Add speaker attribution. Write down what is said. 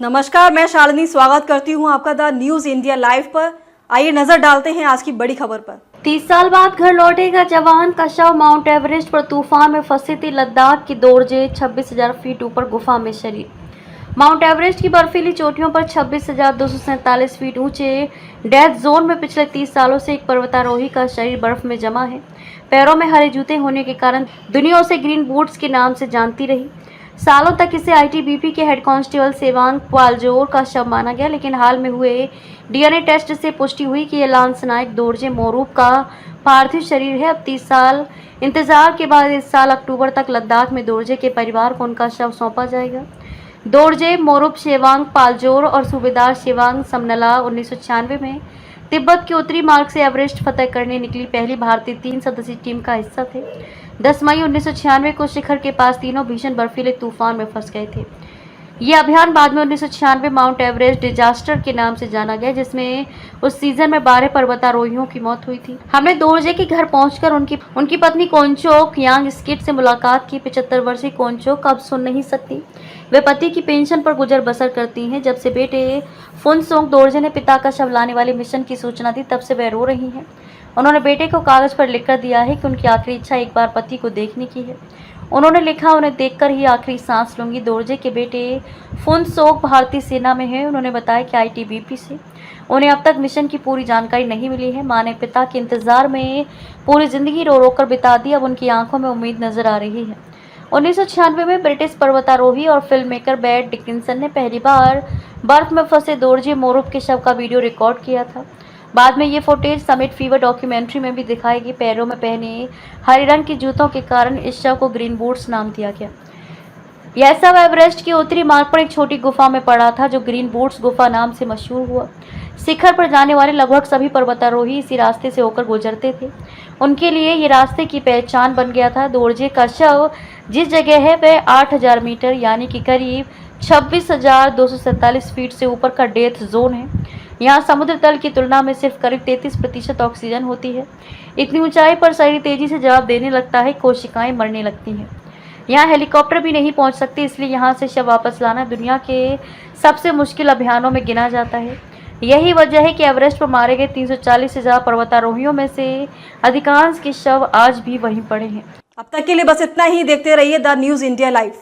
Speaker 1: नमस्कार, मैं शालिनी स्वागत करती हूं आपका द न्यूज इंडिया लाइव पर। आइए नजर डालते हैं आज की बड़ी खबर पर।
Speaker 2: 30 साल बाद घर लौटेगा जवान का शव। माउंट एवरेस्ट पर तूफान में फंसी थी लद्दाख की दोरजे। 26,000 फीट ऊपर गुफा में शरीर। माउंट एवरेस्ट की बर्फीली चोटियों पर 26,247 फीट ऊंचे डेथ जोन में पिछले 30 सालों से एक पर्वतारोही का शरीर बर्फ में जमा है। पैरों में हरे जूते होने के कारण दुनिया उसे ग्रीन बूट्स के नाम से जानती रही। सालों तक इसे आईटीबीपी के हेड कांस्टेबल सेवांग पालजोर का शव माना गया, लेकिन हाल में हुए डीएनए टेस्ट से पुष्टि हुई कि यह लांसनायक दोरजे मोरूप का पार्थिव शरीर है। अब 30 साल इंतजार के बाद इस साल अक्टूबर तक लद्दाख में दोरजे के परिवार को उनका शव सौंपा जाएगा। दोरजे मोरूप शेवांग पालजोर और सूबेदार शेवांग समनला 1996 में तिब्बत के उत्तरी मार्ग से एवरेस्ट फतह करने निकली पहली भारतीय 3 सदस्यीय टीम का हिस्सा थे। 10 मई 1996 को शिखर के पास तीनों भीषण बर्फीले तूफान में फंस गए थे। ये अभियान बाद में 1996 माउंट एवरेस्ट डिजास्टर के नाम से जाना गया, जिसमें उस सीजन में 12 पर्वतारोहियों की मौत हुई थी। हमने दोरजे के घर पहुंचकर उनकी पत्नी कोंचोक यांग स्किट से मुलाकात की। 75 वर्षीय कोंचोक अब सुन नहीं सकती। वे पति की पेंशन पर गुजर बसर करती हैं। जब से बेटे फुनसोंग दोरजे ने पिता का शव लाने वाले मिशन की सूचना दी, तब से वह रो रही हैं। उन्होंने बेटे को कागज पर लिखकर दिया है कि उनकी आखिरी इच्छा एक बार पति को देखने की है। उन्होंने लिखा, उन्हें देखकर ही आखिरी सांस लूंगी। दोरजे के बेटे फुनसोक भारतीय सेना में हैं। उन्होंने बताया कि आईटीबीपी से उन्हें अब तक मिशन की पूरी जानकारी नहीं मिली है। मां ने पिता के इंतजार में पूरी जिंदगी रो रो कर बिता दी। अब उनकी आंखों में उम्मीद नजर आ रही है। 1996 में ब्रिटिश पर्वतारोही और फिल्म मेकर बैट डिकिंसन ने पहली बार बर्फ में फंसे दोरजे मोरूप के शव का वीडियो रिकॉर्ड किया था। बाद में ये फुटेज समिट फीवर डॉक्यूमेंट्री में भी दिखाई गई। पैरों में पहने हरे रंग के जूतों के कारण इस शव को ग्रीन बूट्स नाम दिया गया। यह शव एवरेस्ट के उत्तरी मार्ग पर एक छोटी गुफा में पड़ा था, जो ग्रीन बूट्स गुफा नाम से मशहूर हुआ। शिखर पर जाने वाले लगभग सभी पर्वतारोही इसी रास्ते से होकर गुजरते थे। उनके लिए ये रास्ते की पहचान बन गया था। दोरजे का शव जिस जगह है वह 8,000 मीटर यानी कि करीब 26,247 फीट से ऊपर का डेथ जोन है। यहाँ समुद्र तल की तुलना में सिर्फ करीब 33% ऑक्सीजन होती है। इतनी ऊंचाई पर शरीर तेजी से जवाब देने लगता है, कोशिकाएं मरने लगती हैं। यहाँ हेलीकॉप्टर भी नहीं पहुँच सकते, इसलिए यहाँ से शव वापस लाना दुनिया के सबसे मुश्किल अभियानों में गिना जाता है। यही वजह है कि एवरेस्ट पर मारे गए 340 से ज़्यादा पर्वतारोहियों में से अधिकांश के शव आज भी वहीं पड़े हैं।
Speaker 1: अब तक के लिए बस इतना ही। देखते रहिए द न्यूज इंडिया लाइव।